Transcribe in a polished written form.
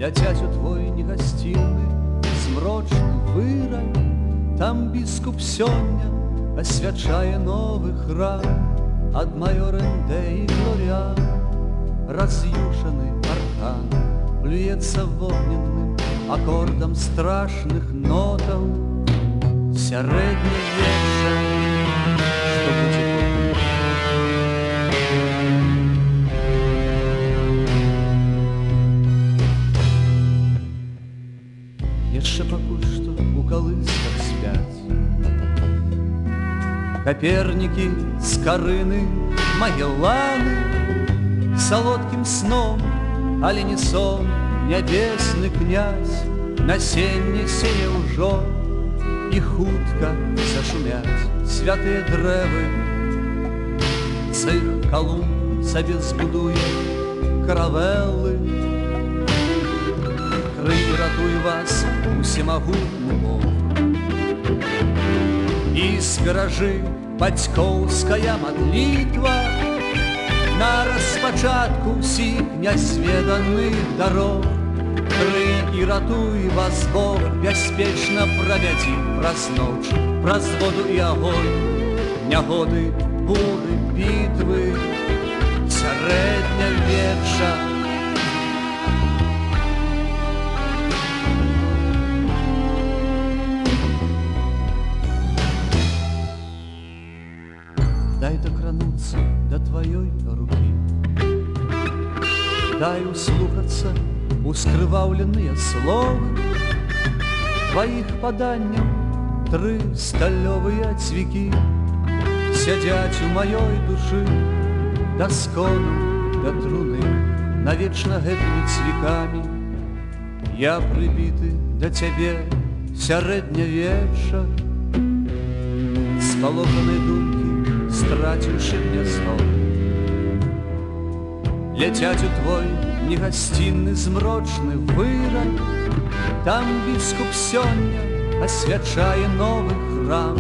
ляцяць у твой негасцінны змрочны вырай. Там біскуп сёння асвячае новы храм ад маёрэн Дэі Глоріан. Раз'юшаны аркан плюецца вогненным акордам страшных нотаў. Сярэднявечча, што будзе потым. Яшчэ пакуль што у калысках спяць Капернікі з Карыны, Магелланы. Салодкім сном, але не сон, нябесны князь насенне сее ўжо, і хутка зашумяць святыя дрэвы. З іх Калумб сабе збудуе каравеллы. Крый ратуй вас, усемагутны Бог. І скаражы бацькоўская мадлітва на распачатку ўсіх нязведаных дарог. Крый і ратуй вас Бог, бяспечна правядзі праз ноч, праз воду і агонь, нягоды, буры, бітвы, сярэднявечча. Дай дакрануцца да тваёй рукі, дай услухацца у скрываўленыя словы тваіх паданняў. Тры сталёвыя цвікі сядзяць у маёй душы, даскону да труны навечна гэтымі цвікамі. Я прыбіты да цябе, сярэднявечча, спалоханай думкі страціўшы гняздо. Ляцяць у твой негасцінны змрочны вырай. Там біскуп сёння асвячае новы храм